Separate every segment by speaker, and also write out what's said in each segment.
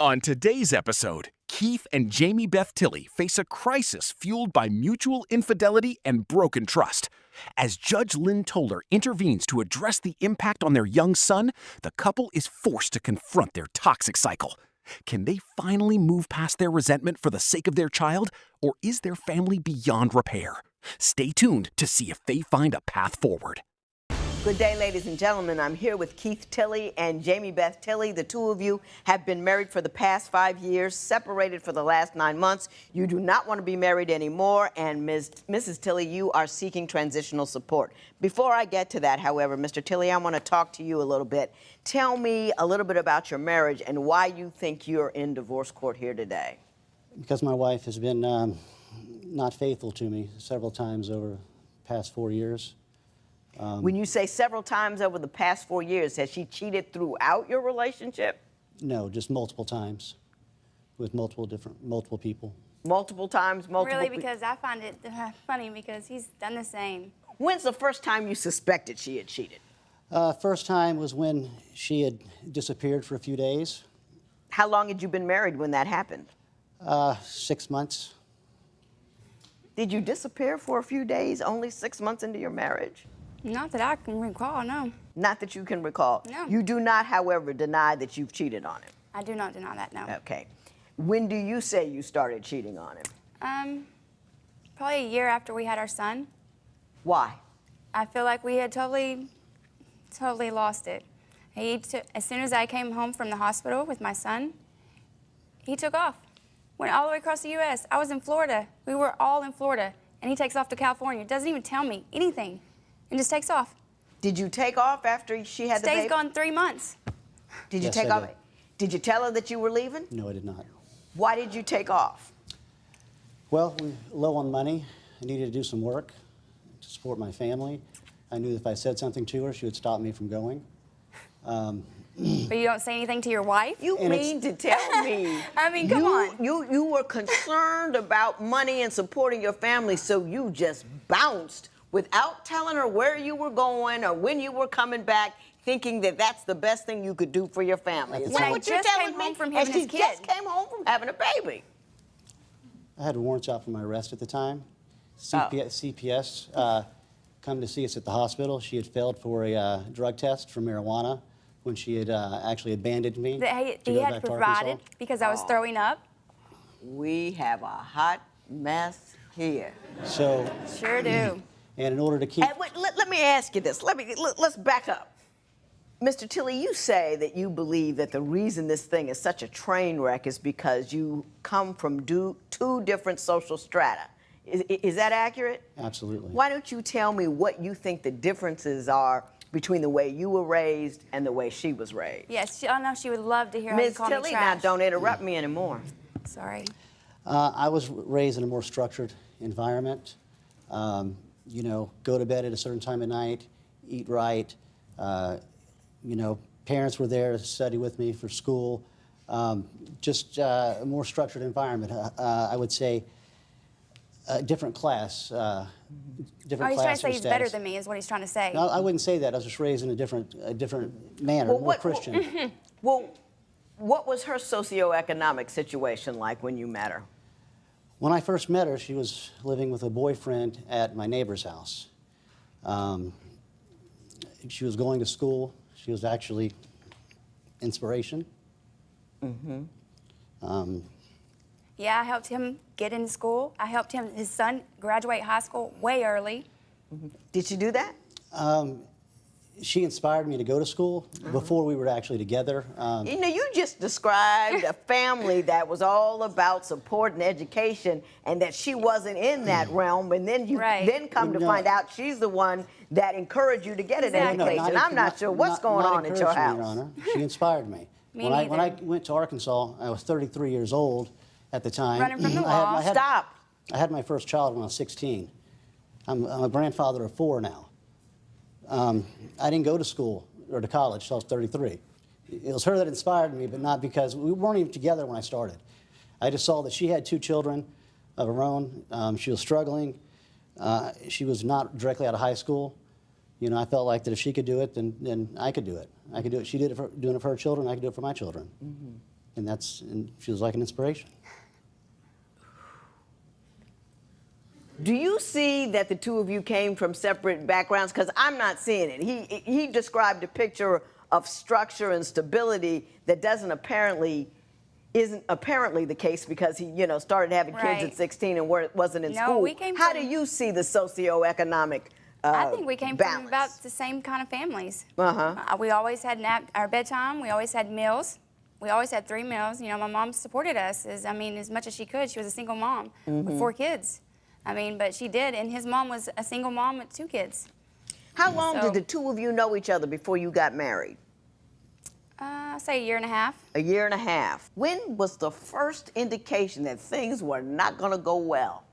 Speaker 1: On today's episode, Keith and Jamibeth Tilly face a crisis fueled by mutual infidelity and broken trust. As Judge Lynn Toler intervenes to address the impact on their young son, the couple is forced to confront their toxic cycle. Can they finally move past their resentment for the sake of their child, or is their family beyond repair? Stay tuned to see if they find a path forward.
Speaker 2: Good day, ladies and gentlemen. I'm here with Keith Tilly and Jamibeth Tilly. The two of you have been married for the past 5 years, separated for the last 9 months. You do not want to be married anymore, and Mrs. Tilly, you are seeking transitional support. Before I get to that, however, Mr. Tilly, I want to talk to you a little bit. Tell me a little bit about your marriage and why you think you're in divorce court here today.
Speaker 3: Because my wife has been not faithful to me several times over the past 4 years.
Speaker 2: When you say several times over the past 4 years, has she cheated throughout your relationship?
Speaker 3: No, just multiple times with multiple people.
Speaker 2: Multiple times, multiple
Speaker 4: Really, because I find it funny because he's done the same.
Speaker 2: When's the first time you suspected she had cheated?
Speaker 3: First time was when she had disappeared for a few days.
Speaker 2: How long had you been married when that happened?
Speaker 3: 6 months.
Speaker 2: Did you disappear for a few days only 6 months into your marriage?
Speaker 4: Not that I can recall, no.
Speaker 2: Not that you can recall.
Speaker 4: No.
Speaker 2: You do not, however, deny that you've cheated on him.
Speaker 4: I do not deny that, no.
Speaker 2: Okay. When do you say you started cheating on him?
Speaker 4: Probably a year after we had our son.
Speaker 2: Why?
Speaker 4: I feel like we had totally lost it. As soon as I came home from the hospital with my son, he took off. Went all the way across the U.S. I was in Florida. We were all in Florida. And he takes off to California. Doesn't even tell me anything. And just takes off.
Speaker 2: Did you take off after she had the baby?
Speaker 4: Stays gone 3 months.
Speaker 2: Did you
Speaker 3: Yes,
Speaker 2: take
Speaker 3: I
Speaker 2: off?
Speaker 3: did.
Speaker 2: Did you tell her that you were leaving?
Speaker 3: No, I did not.
Speaker 2: Why did you take off?
Speaker 3: Well, we were low on money. I needed to do some work to support my family. I knew that if I said something to her, she would stop me from going.
Speaker 4: But you don't say anything to your wife?
Speaker 2: You mean to tell me?
Speaker 4: I mean, come on.
Speaker 2: You were concerned about money and supporting your family, so you just bounced without telling her where you were going or when you were coming back, thinking that that's the best thing you could do for your family. Is
Speaker 4: When
Speaker 2: that
Speaker 4: I
Speaker 2: what you're
Speaker 4: just
Speaker 2: telling
Speaker 4: came
Speaker 2: me?
Speaker 4: home from
Speaker 2: And
Speaker 4: having
Speaker 2: she
Speaker 4: his kid.
Speaker 2: just came home from having a baby.
Speaker 3: I had warrants out for my arrest at the time.
Speaker 2: Oh.
Speaker 3: CPS come to see us at the hospital. She had failed for a drug test for marijuana when she had actually abandoned me.
Speaker 4: That
Speaker 3: to
Speaker 4: he
Speaker 3: go
Speaker 4: had
Speaker 3: back to
Speaker 4: provided
Speaker 3: Arkansas.
Speaker 4: because I was throwing up.
Speaker 2: We have a hot mess here.
Speaker 3: So,
Speaker 4: Sure do.
Speaker 3: and in order to keep...
Speaker 2: And wait, let me ask you this. Let's back up. Mr. Tilly, you say that you believe that the reason this thing is such a train wreck is because you come from two different social strata. Is that accurate?
Speaker 3: Absolutely.
Speaker 2: Why don't you tell me what you think the differences are between the way you were raised and the way she was raised?
Speaker 4: Yes, I know she would love to hear how you
Speaker 2: Ms.
Speaker 4: call me
Speaker 2: Tilly, now
Speaker 4: trash.
Speaker 2: don't interrupt me anymore.
Speaker 4: Sorry.
Speaker 3: I was raised in a more structured environment. You know, go to bed at a certain time of night, eat right. You know, parents were there to study with me for school. Just a more structured environment. I would say a different class. Different
Speaker 4: He's
Speaker 3: class
Speaker 4: trying to say
Speaker 3: or
Speaker 4: he's
Speaker 3: status.
Speaker 4: better than me is what he's trying to say.
Speaker 3: No, I wouldn't say that. I was just raised in a different manner,
Speaker 2: Well,
Speaker 3: more Christian.
Speaker 2: Well, what was her socioeconomic situation like when you met her?
Speaker 3: When I first met her, she was living with a boyfriend at my neighbor's house. She was going to school. She was actually inspiration.
Speaker 4: Yeah, I helped him get into school. I helped his son, graduate high school way early.
Speaker 2: Did she do that?
Speaker 3: She inspired me to go to school before we were actually together.
Speaker 2: You know, you just described a family that was all about support and education, and that she wasn't in that realm, and then you
Speaker 4: Right.
Speaker 2: then come to
Speaker 3: No.
Speaker 2: find out she's the one that encouraged you to get an
Speaker 4: Exactly.
Speaker 2: education. I'm not sure what's going on at your
Speaker 3: encouraged me,
Speaker 2: house.
Speaker 3: Your Honor. She inspired me.
Speaker 4: Me
Speaker 3: when I
Speaker 4: neither.
Speaker 3: went to Arkansas, I was 33 years old at the time.
Speaker 4: Running from the
Speaker 3: I had-
Speaker 4: law.
Speaker 3: I had-
Speaker 2: Stop.
Speaker 3: I had my first child when I was 16. I'm a grandfather of 4 now. I didn't go to school or to college until I was 33. It was her that inspired me, but not because we weren't even together when I started. I just saw that she had 2 children of her own. She was struggling. She was not directly out of high school. You know, I felt like that if she could do it, then I could do it. I could do it. She did it doing it for her children. I could do it for my children. and she was like an inspiration.
Speaker 2: Do you see that the two of you came from separate backgrounds? Because I'm not seeing it. He described a picture of structure and stability that isn't apparently the case because he, started having kids
Speaker 4: Right.
Speaker 2: at 16 and wasn't in
Speaker 4: No,
Speaker 2: school.
Speaker 4: we came
Speaker 2: How
Speaker 4: from-
Speaker 2: do you see the socioeconomic
Speaker 4: I think we came
Speaker 2: balance?
Speaker 4: from about the same kind of families.
Speaker 2: Uh-huh.
Speaker 4: We always had our bedtime. We always had meals. We always had 3 meals. My mom supported us as much as she could. She was a single mom with 4 kids. But she did, and his mom was a single mom with 2 kids.
Speaker 2: How long
Speaker 4: So-
Speaker 2: did the two of you know each other before you got married?
Speaker 4: I'll say a year and a half.
Speaker 2: A year and a half. When was the first indication that things were not going to go well?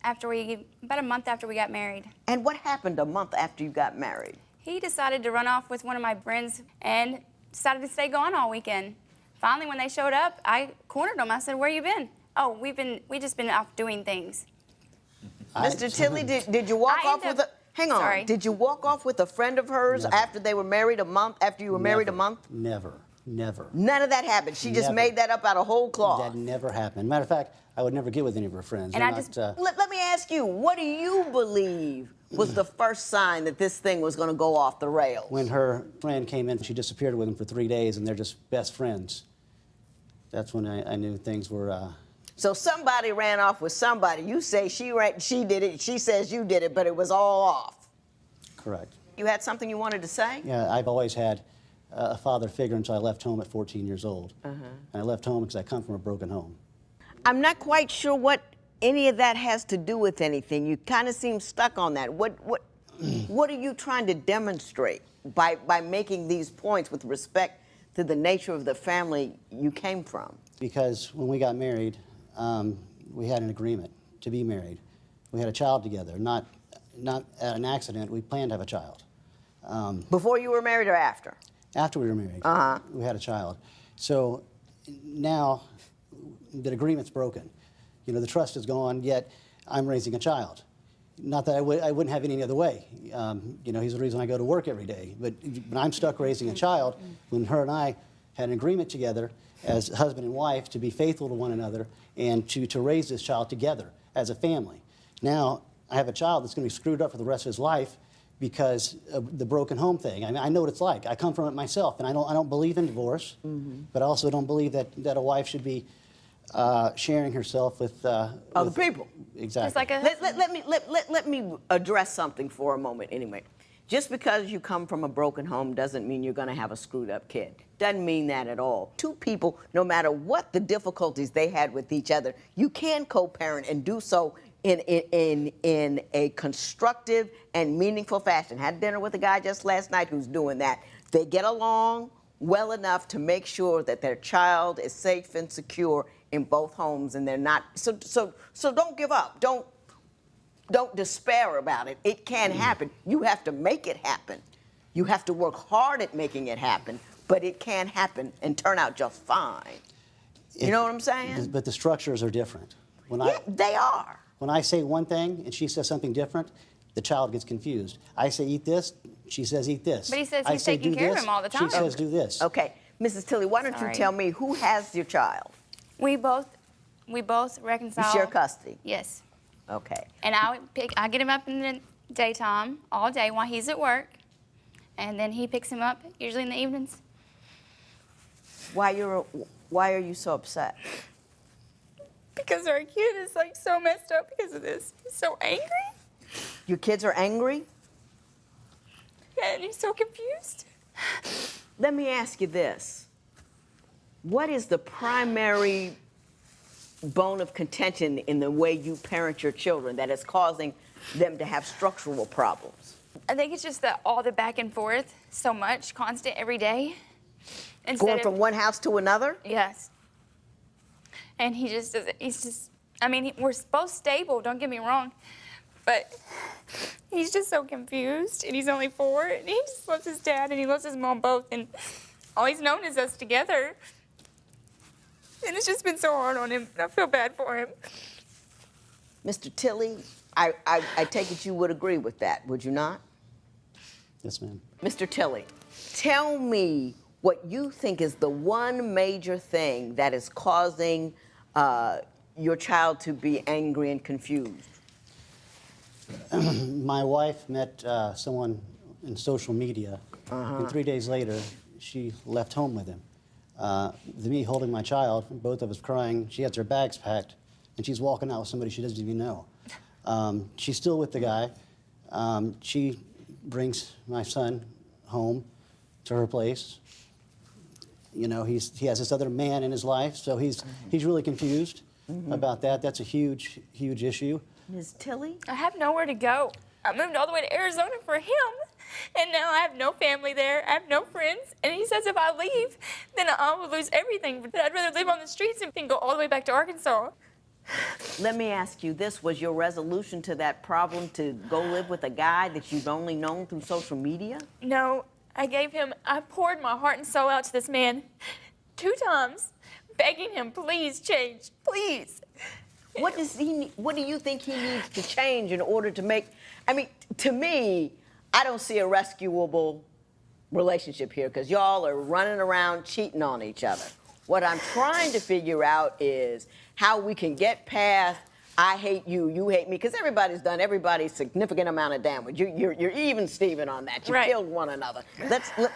Speaker 4: About a month after we got married.
Speaker 2: And what happened a month after you got married?
Speaker 4: He decided to run off with one of my friends and decided to stay gone all weekend. Finally, when they showed up, I cornered him. I said, "Where you been?" "Oh, we just been off doing things."
Speaker 2: Mr. Tilly, did you walk
Speaker 4: I
Speaker 2: off
Speaker 4: end
Speaker 2: with
Speaker 4: up-
Speaker 2: a, hang on,
Speaker 4: Sorry.
Speaker 2: did you walk off with a friend of hers
Speaker 3: Never.
Speaker 2: after they were married a month, after you were married a month?
Speaker 3: Never.
Speaker 2: None of that happened. She just
Speaker 3: Never.
Speaker 2: made that up out of whole cloth.
Speaker 3: That never happened. Matter of fact, I would never get with any of her friends.
Speaker 4: And
Speaker 3: They're
Speaker 4: I
Speaker 3: not,
Speaker 4: just-
Speaker 2: Let me ask you, what do you believe was the first sign that this thing was going to go off the rails?
Speaker 3: when her friend came in, she disappeared with him for 3 days, and they're just best friends. That's when I knew things were.
Speaker 2: So somebody ran off with somebody. You say she did it. She says you did it, but it was all off.
Speaker 3: Correct.
Speaker 2: You had something you wanted to say?
Speaker 3: Yeah, I've always had a father figure until I left home at 14 years old. And I left home because I come from a broken home.
Speaker 2: I'm not quite sure what any of that has to do with anything. You kind of seem stuck on that. What are you trying to demonstrate by making these points with respect to the nature of the family you came from?
Speaker 3: Because when we got married, we had an agreement to be married. We had a child together, not at an accident. We planned to have a child.
Speaker 2: Before you were married or after?
Speaker 3: After we were married, we had a child. So now that agreement's broken. The trust is gone, yet I'm raising a child. Not that I wouldn't have it any other way. He's the reason I go to work every day. But I'm stuck raising a child when her and I had an agreement together as husband and wife to be faithful to one another and to raise this child together as a family. Now, I have a child that's going to be screwed up for the rest of his life because of the broken home thing. I know what it's like. I come from it myself, and I don't believe in divorce, but I also don't believe that a wife should be sharing herself with
Speaker 2: Other people.
Speaker 3: Exactly.
Speaker 4: Just like a
Speaker 2: Let me address something for a moment anyway. Just because you come from a broken home doesn't mean you're going to have a screwed up kid. Doesn't mean that at all. Two people, no matter what the difficulties they had with each other, you can co-parent and do so in a constructive and meaningful fashion. Had dinner with a guy just last night who's doing that. They get along well enough to make sure that their child is safe and secure in both homes, and they're not. So don't give up. Don't despair about it. It can happen. You have to make it happen. You have to work hard at making it happen, but it can happen and turn out just fine. You know what I'm saying?
Speaker 3: But the structures are different.
Speaker 2: Yeah, they are.
Speaker 3: When I say one thing and she says something different, the child gets confused. I say eat this, she says eat this.
Speaker 4: But he says
Speaker 3: I
Speaker 4: he's
Speaker 3: say,
Speaker 4: taking
Speaker 3: do
Speaker 4: care of
Speaker 3: this,
Speaker 4: him all the time.
Speaker 3: She says do this.
Speaker 2: Okay, Mrs. Tilly, why don't you
Speaker 4: Sorry.
Speaker 2: tell me who has your child?
Speaker 4: we both reconcile.
Speaker 2: You share custody.
Speaker 4: Yes.
Speaker 2: Okay.
Speaker 4: And I get him up in the daytime all day while he's at work, and then he picks him up usually in the evenings.
Speaker 2: Why are you so upset?
Speaker 4: Because our kid is so messed up because of this. He's so angry,
Speaker 2: Your kids are angry?
Speaker 4: and he's so confused.
Speaker 2: Let me ask you this. What is the primary bone of contention in the way you parent your children that is causing them to have structural problems?
Speaker 4: I think it's just all the back and forth, so much, constant, every day.
Speaker 2: Going from one house to another?
Speaker 4: Yes. And he just doesn't, we're both stable, don't get me wrong, but he's just so confused, and he's only 4, and he just loves his dad, and he loves his mom both, and all he's known is us together. And it's just been so hard on him, and I feel bad for him.
Speaker 2: Mr. Tilly, I take it you would agree with that, would you not?
Speaker 3: Yes, ma'am.
Speaker 2: Mr. Tilly, tell me what you think is the one major thing that is causing your child to be angry and confused?
Speaker 3: My wife met someone in social media, and 3 days later, she left home with him. Me holding my child, both of us crying. She has her bags packed, and she's walking out with somebody she doesn't even know. She's still with the guy. She brings my son home to her place. You know, he has this other man in his life, so he's really confused about that. That's a huge, huge issue.
Speaker 2: Ms. Tilly?
Speaker 5: I have nowhere to go. I moved all the way to Arizona for him, and now I have no family there. I have no friends, and he says if I leave, then I will lose everything. But I'd rather live on the streets than go all the way back to Arkansas.
Speaker 2: Let me ask you this. Was your resolution to that problem to go live with a guy that you've only known through social media?
Speaker 5: No, I poured my heart and soul out to this man 2 times, begging him, please change, please.
Speaker 2: What do you think he needs to change in order to make, I mean, to me, I don't see a rescuable relationship here because y'all are running around cheating on each other. What I'm trying to figure out is how we can get past I hate you, you hate me, because everybody's done everybody's significant amount of damage. You're even Steven on that. You
Speaker 5: right.
Speaker 2: killed one another.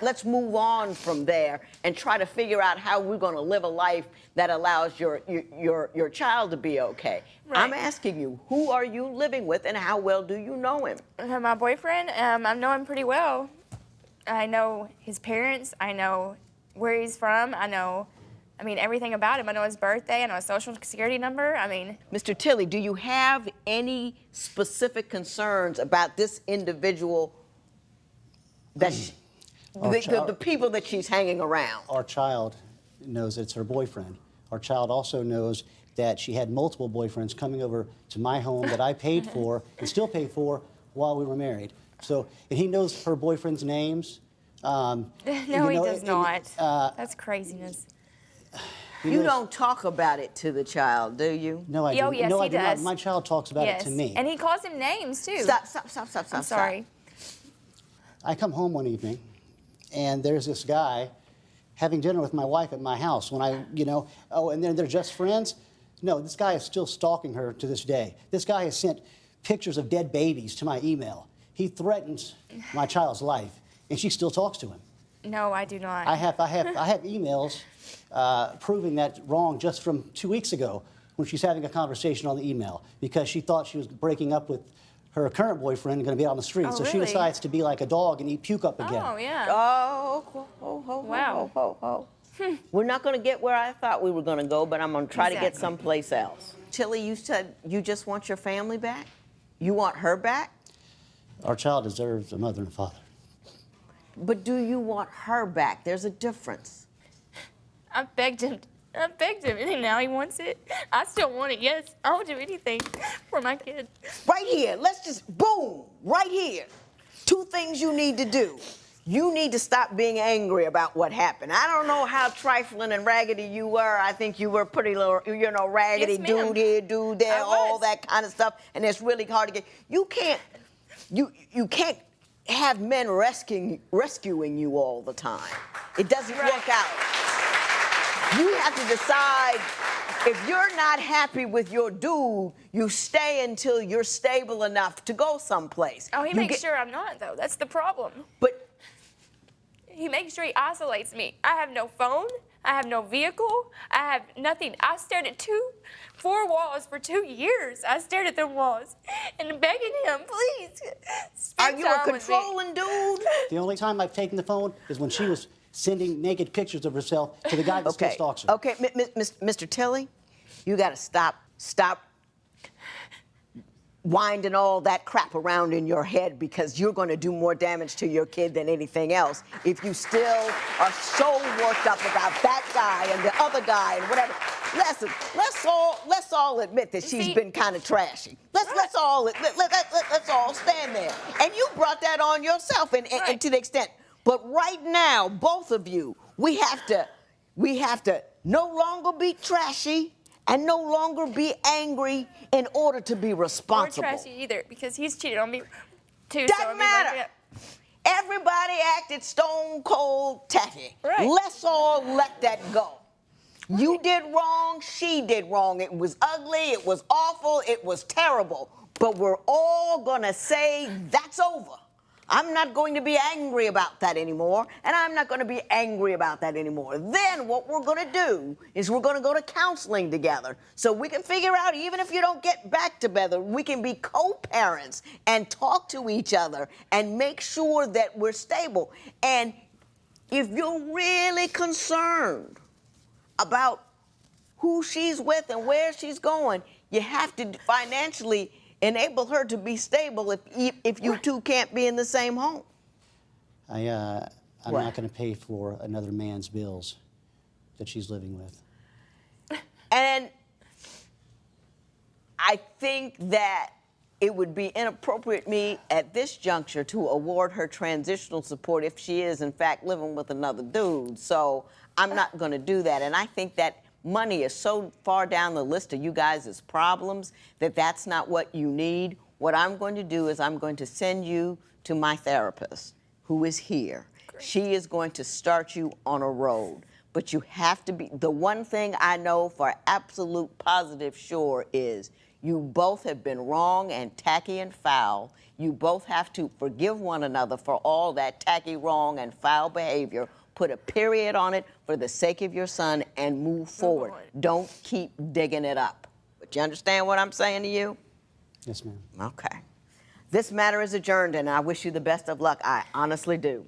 Speaker 2: Let's move on from there and try to figure out how we're going to live a life that allows your child to be okay.
Speaker 5: Right.
Speaker 2: I'm asking you, who are you living with and how well do you know him?
Speaker 5: My boyfriend, I know him pretty well. I know his parents. I know where he's from. I mean, everything about him. I know his birthday. I know his social security number. I mean...
Speaker 2: Mr. Tilly, do you have any specific concerns about this individual, that the people that she's hanging around?
Speaker 3: Our child knows it's her boyfriend. Our child also knows that she had multiple boyfriends coming over to my home that I paid for and still pay for while we were married. So, and he knows her boyfriend's names.
Speaker 5: No, he does not. That's craziness.
Speaker 2: You don't talk about it to the child, do you?
Speaker 3: No, I do.
Speaker 5: Oh, yes,
Speaker 3: no,
Speaker 5: he
Speaker 3: I do
Speaker 5: does.
Speaker 3: not. My child talks about it to me.
Speaker 5: And he calls him names, too.
Speaker 2: Stop.
Speaker 5: I'm sorry.
Speaker 3: I come home one evening, and there's this guy having dinner with my wife at my house. When and they're just friends. No, this guy is still stalking her to this day. This guy has sent pictures of dead babies to my email. He threatens my child's life, and she still talks to him.
Speaker 5: No, I do not.
Speaker 3: I have emails proving that wrong just from 2 weeks ago when she's having a conversation on the email because she thought she was breaking up with her current boyfriend and going to be out on the street.
Speaker 5: Oh,
Speaker 3: so
Speaker 5: really?
Speaker 3: she decides to be like a dog and eat puke up again.
Speaker 5: Oh, yeah.
Speaker 2: Wow. We're not going to get where I thought we were going to go, but I'm going to try to get someplace else. Tilly, you said you just want your family back? You want her back?
Speaker 3: Our child deserves a mother and a father.
Speaker 2: But do you want her back? There's a difference.
Speaker 5: I begged him, and now he wants it. I still want it, yes. I'll do anything for my kid.
Speaker 2: Right here, let's just, boom, right here. 2 things you need to do. You need to stop being angry about what happened. I don't know how trifling and raggedy you were. I think you were pretty little, raggedy,
Speaker 5: yes,
Speaker 2: dude here, dude there, all that kind of stuff. And it's really hard to get. You can't have men rescuing you all the time. It doesn't work out. You have to decide, if you're not happy with your dude, you stay until you're stable enough to go someplace.
Speaker 5: Oh, he makes sure I'm not, though. That's the problem.
Speaker 2: But
Speaker 5: he makes sure he isolates me. I have no phone. I have no vehicle. I have nothing. I stared at 4 walls for 2 years. I stared at them walls and begging him, please.
Speaker 2: Are you a controlling dude?
Speaker 3: The only time I've taken the phone is when she was sending naked pictures of herself to the guy that still stalks her.
Speaker 2: Okay, Mr. Tilly, you got to stop winding all that crap around in your head because you're going to do more damage to your kid than anything else if you still are so worked up about that guy and the other guy and whatever. Listen, let's all admit that she's been kind of trashy. Let's all stand there. And you brought that on yourself and to the extent. But right now, both of you, we have to no longer be trashy and no longer be angry in order to be responsible.
Speaker 5: Or trashy either, because he's cheated on me too.
Speaker 2: Doesn't matter. everybody acted stone cold tacky.
Speaker 5: Right.
Speaker 2: Let's all let that go. You did wrong, she did wrong. It was ugly, it was awful, it was terrible. But we're all gonna say that's over. I'm not going to be angry about that anymore, and I'm not going to be angry about that anymore. Then what we're going to do is we're going to go to counseling together so we can figure out, even if you don't get back together, we can be co-parents and talk to each other and make sure that we're stable. And if you're really concerned about who she's with and where she's going, you have to financially enable her to be stable if you two can't be in the same home.
Speaker 3: I'm
Speaker 2: What?
Speaker 3: not going to pay for another man's bills that she's living with.
Speaker 2: And I think that it would be inappropriate me at this juncture to award her transitional support if she is in fact living with another dude. So I'm not going to do that. And I think that money is so far down the list of you guys' problems that that's not what you need. What I'm going to do is I'm going to send you to my therapist, who is here. Great. She is going to start you on a road. But you have to be, the one thing I know for absolute positive sure is you both have been wrong and tacky and foul. You both have to forgive one another for all that tacky, wrong, and foul behavior. Put a period on it for the sake of your son and move forward. Don't keep digging it up. But you understand what I'm saying to you?
Speaker 3: Yes, ma'am.
Speaker 2: Okay. This matter is adjourned, and I wish you the best of luck. I honestly do.